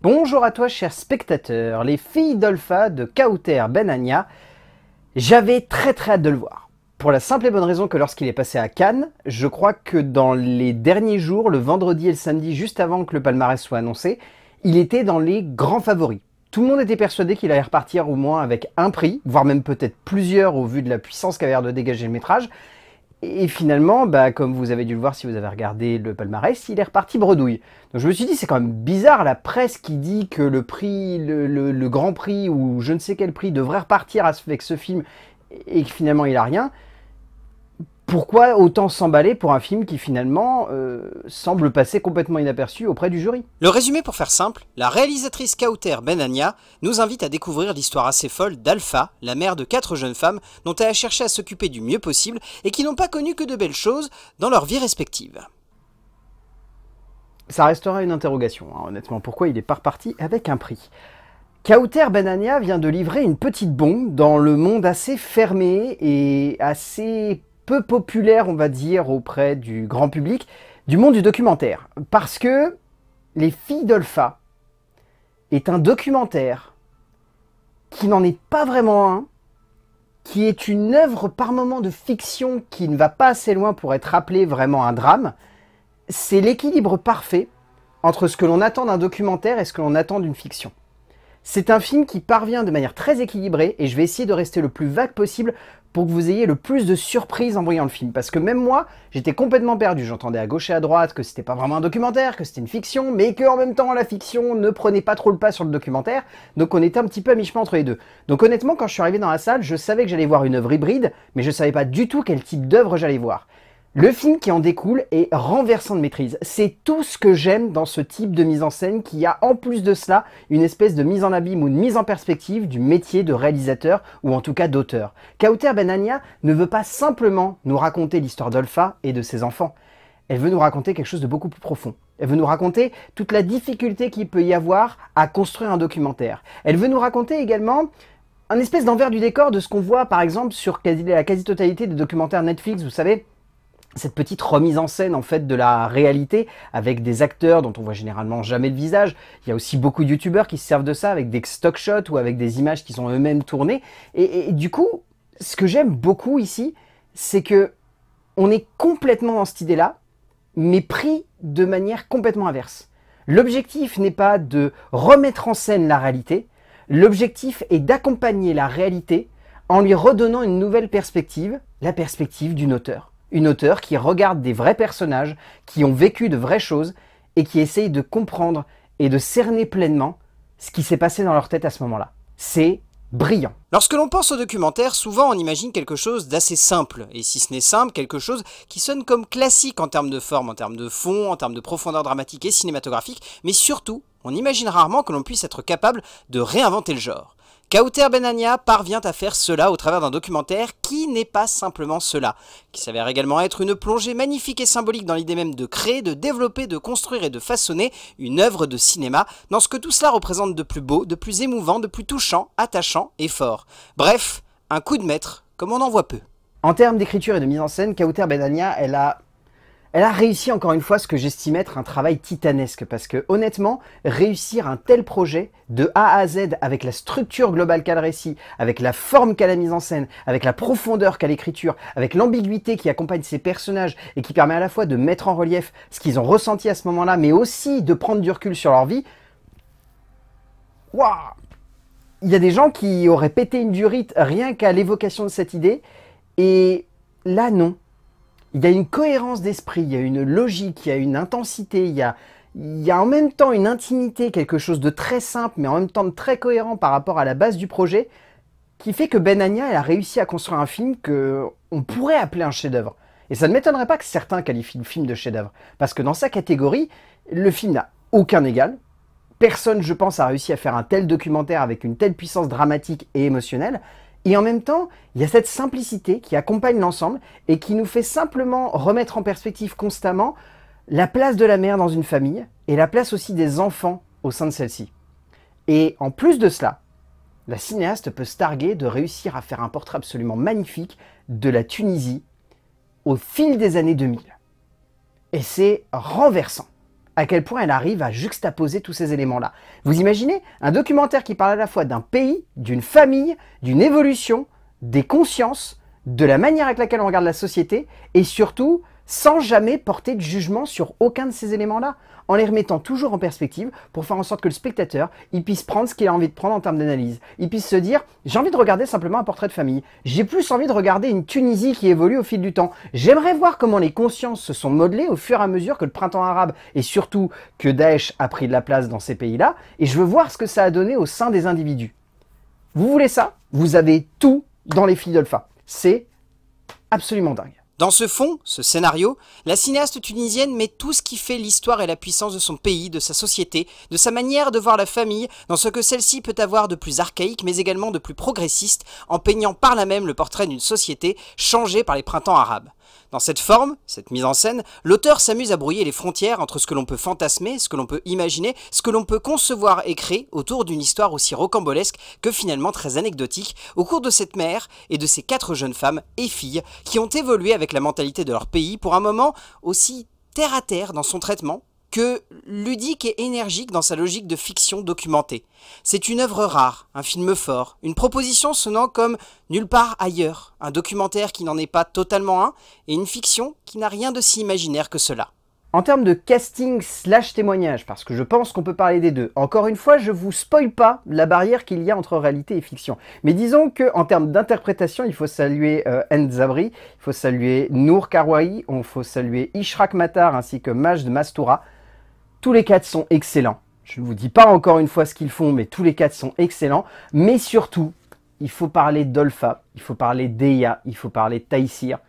Bonjour à toi chers spectateurs, les filles d'Olpha de Kauter Benania. J'avais très hâte de le voir. Pour la simple et bonne raison que lorsqu'il est passé à Cannes, je crois que dans les derniers jours, le vendredi et le samedi, juste avant que le palmarès soit annoncé, il était dans les grands favoris. Tout le monde était persuadé qu'il allait repartir au moins avec un prix, voire même peut-être plusieurs au vu de la puissance qu'avait l'air de dégager le métrage. Et finalement, comme vous avez dû le voir si vous avez regardé le palmarès, il est reparti bredouille. Donc je me suis dit, c'est quand même bizarre, la presse qui dit que le prix, le grand prix ou je ne sais quel prix devrait repartir avec ce film et que finalement il a rien. Pourquoi autant s'emballer pour un film qui finalement semble passer complètement inaperçu auprès du jury? Le résumé pour faire simple, la réalisatrice Kauter Benania nous invite à découvrir l'histoire assez folle d'Alpha, la mère de 4 jeunes femmes dont elle a cherché à s'occuper du mieux possible et qui n'ont pas connu que de belles choses dans leur vie respective. Ça restera une interrogation, hein, honnêtement, pourquoi il n'est pas reparti avec un prix. Kauter Benania vient de livrer une petite bombe dans le monde assez fermé et assez peu populaire, on va dire, auprès du grand public, du monde du documentaire. Parce que Les Filles d'Olpha est un documentaire qui n'en est pas vraiment un, qui est une œuvre par moment de fiction qui ne va pas assez loin pour être appelée vraiment un drame. C'est l'équilibre parfait entre ce que l'on attend d'un documentaire et ce que l'on attend d'une fiction. C'est un film qui parvient de manière très équilibrée et je vais essayer de rester le plus vague possible pour que vous ayez le plus de surprises en voyant le film. Parce que même moi, j'étais complètement perdu. J'entendais à gauche et à droite que c'était pas vraiment un documentaire, que c'était une fiction, mais qu'en même temps la fiction ne prenait pas trop le pas sur le documentaire. Donc on était un petit peu à mi-chemin entre les deux. Donc honnêtement, quand je suis arrivé dans la salle, je savais que j'allais voir une œuvre hybride, mais je savais pas du tout quel type d'œuvre j'allais voir. Le film qui en découle est renversant de maîtrise. C'est tout ce que j'aime dans ce type de mise en scène qui a en plus de cela une espèce de mise en abîme ou de mise en perspective du métier de réalisateur ou en tout cas d'auteur. Kauter Benania ne veut pas simplement nous raconter l'histoire d'Olpha et de ses enfants. Elle veut nous raconter quelque chose de beaucoup plus profond. Elle veut nous raconter toute la difficulté qu'il peut y avoir à construire un documentaire. Elle veut nous raconter également un espèce d'envers du décor de ce qu'on voit par exemple sur la quasi-totalité des documentaires Netflix, vous savez, cette petite remise en scène en fait de la réalité avec des acteurs dont on voit généralement jamais le visage. Il y a aussi beaucoup de youtubeurs qui se servent de ça avec des stock shots ou avec des images qui sont eux-mêmes tournées. Et du coup, ce que j'aime beaucoup ici, c'est que on est complètement dans cette idée-là, mais pris de manière complètement inverse. L'objectif n'est pas de remettre en scène la réalité, l'objectif est d'accompagner la réalité en lui redonnant une nouvelle perspective, la perspective d'une auteure. Une auteure qui regarde des vrais personnages, qui ont vécu de vraies choses et qui essaye de comprendre et de cerner pleinement ce qui s'est passé dans leur tête à ce moment-là. C'est brillant. Lorsque l'on pense au documentaire, souvent on imagine quelque chose d'assez simple, et si ce n'est simple, quelque chose qui sonne comme classique en termes de forme, en termes de fond, en termes de profondeur dramatique et cinématographique, mais surtout, on imagine rarement que l'on puisse être capable de réinventer le genre. Kauter Benania parvient à faire cela au travers d'un documentaire qui n'est pas simplement cela, qui s'avère également être une plongée magnifique et symbolique dans l'idée même de créer, de développer, de construire et de façonner une œuvre de cinéma dans ce que tout cela représente de plus beau, de plus émouvant, de plus touchant, attachant et fort. Bref, un coup de maître comme on en voit peu. En termes d'écriture et de mise en scène, Kauter Benania, elle a réussi encore une fois ce que j'estime être un travail titanesque parce que honnêtement, réussir un tel projet de A à Z avec la structure globale qu'a le récit, avec la forme qu'a la mise en scène, avec la profondeur qu'a l'écriture, avec l'ambiguïté qui accompagne ces personnages et qui permet à la fois de mettre en relief ce qu'ils ont ressenti à ce moment-là, mais aussi de prendre du recul sur leur vie. Waouh! Il y a des gens qui auraient pété une durite rien qu'à l'évocation de cette idée et là non. Il y a une cohérence d'esprit, il y a une logique, il y a une intensité, il y a en même temps une intimité, quelque chose de très simple, mais en même temps de très cohérent par rapport à la base du projet, qui fait que Benania, elle a réussi à construire un film qu'on pourrait appeler un chef-d'œuvre. Et ça ne m'étonnerait pas que certains qualifient le film de chef-d'œuvre, parce que dans sa catégorie, le film n'a aucun égal. Personne, je pense, a réussi à faire un tel documentaire avec une telle puissance dramatique et émotionnelle. Et en même temps, il y a cette simplicité qui accompagne l'ensemble et qui nous fait simplement remettre en perspective constamment la place de la mère dans une famille et la place aussi des enfants au sein de celle-ci. Et en plus de cela, la cinéaste peut se targuer de réussir à faire un portrait absolument magnifique de la Tunisie au fil des années 2000. Et c'est renversant. à quel point elle arrive à juxtaposer tous ces éléments-là. Vous imaginez un documentaire qui parle à la fois d'un pays, d'une famille, d'une évolution, des consciences, de la manière avec laquelle on regarde la société, et surtout sans jamais porter de jugement sur aucun de ces éléments-là, en les remettant toujours en perspective pour faire en sorte que le spectateur il puisse prendre ce qu'il a envie de prendre en termes d'analyse. Il puisse se dire, j'ai envie de regarder simplement un portrait de famille. J'ai plus envie de regarder une Tunisie qui évolue au fil du temps. J'aimerais voir comment les consciences se sont modelées au fur et à mesure que le printemps arabe et surtout que Daesh a pris de la place dans ces pays-là. Et je veux voir ce que ça a donné au sein des individus. Vous voulez ça? Vous avez tout dans les filles d'Olpha. C'est absolument dingue. Dans ce fond, ce scénario, la cinéaste tunisienne met tout ce qui fait l'histoire et la puissance de son pays, de sa société, de sa manière de voir la famille, dans ce que celle-ci peut avoir de plus archaïque mais également de plus progressiste, en peignant par là même le portrait d'une société changée par les printemps arabes. Dans cette forme, cette mise en scène, l'auteur s'amuse à brouiller les frontières entre ce que l'on peut fantasmer, ce que l'on peut imaginer, ce que l'on peut concevoir et créer autour d'une histoire aussi rocambolesque que finalement très anecdotique au cours de cette mère et de ces 4 jeunes femmes et filles qui ont évolué avec la mentalité de leur pays pour un moment aussi terre à terre dans son traitement que ludique et énergique dans sa logique de fiction documentée. C'est une œuvre rare, un film fort, une proposition sonnant comme nulle part ailleurs, un documentaire qui n'en est pas totalement un, et une fiction qui n'a rien de si imaginaire que cela. En termes de casting / témoignage, parce que je pense qu'on peut parler des deux, encore une fois, je vous spoil pas la barrière qu'il y a entre réalité et fiction. Mais disons qu'en termes d'interprétation, il faut saluer End Zabri, il faut saluer Nour Karouaï, il faut saluer Ishraq Matar ainsi que Majd Mastoura. Tous les 4 sont excellents. Je ne vous dis pas encore une fois ce qu'ils font, mais tous les 4 sont excellents. Mais surtout, il faut parler d'Olpha, il faut parler d'Eya, il faut parler de Taïsir.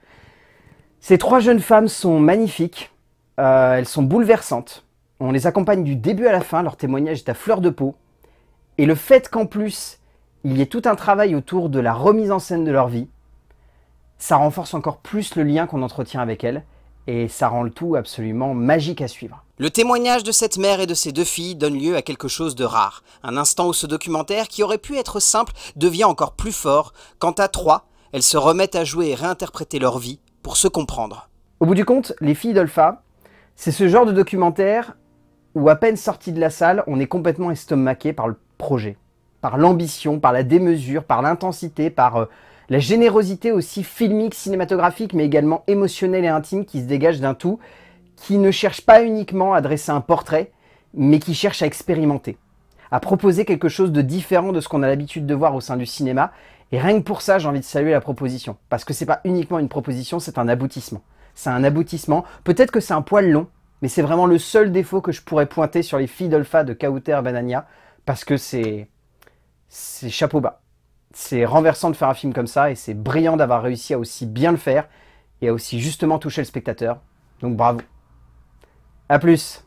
Ces 3 jeunes femmes sont magnifiques, elles sont bouleversantes. On les accompagne du début à la fin, leur témoignage est à fleur de peau. Et le fait qu'en plus, il y ait tout un travail autour de la remise en scène de leur vie, ça renforce encore plus le lien qu'on entretient avec elles. Et ça rend le tout absolument magique à suivre. Le témoignage de cette mère et de ses 2 filles donne lieu à quelque chose de rare. Un instant où ce documentaire, qui aurait pu être simple, devient encore plus fort. Quant à 3, elles se remettent à jouer et réinterpréter leur vie pour se comprendre. Au bout du compte, Les filles d'Olpha, c'est ce genre de documentaire où à peine sorti de la salle, on est complètement estomaqué par le projet, par l'ambition, par la démesure, par l'intensité, par la générosité aussi filmique, cinématographique, mais également émotionnelle et intime qui se dégage d'un tout, qui ne cherche pas uniquement à dresser un portrait, mais qui cherche à expérimenter, à proposer quelque chose de différent de ce qu'on a l'habitude de voir au sein du cinéma. Et rien que pour ça, j'ai envie de saluer la proposition. Parce que c'est pas uniquement une proposition, c'est un aboutissement. C'est un aboutissement. Peut-être que c'est un poil long, mais c'est vraiment le seul défaut que je pourrais pointer sur Les filles d'Olpha de Kaouter Benania, parce que c'est chapeau bas. C'est renversant de faire un film comme ça et c'est brillant d'avoir réussi à aussi bien le faire et à aussi justement toucher le spectateur. Donc bravo. A plus.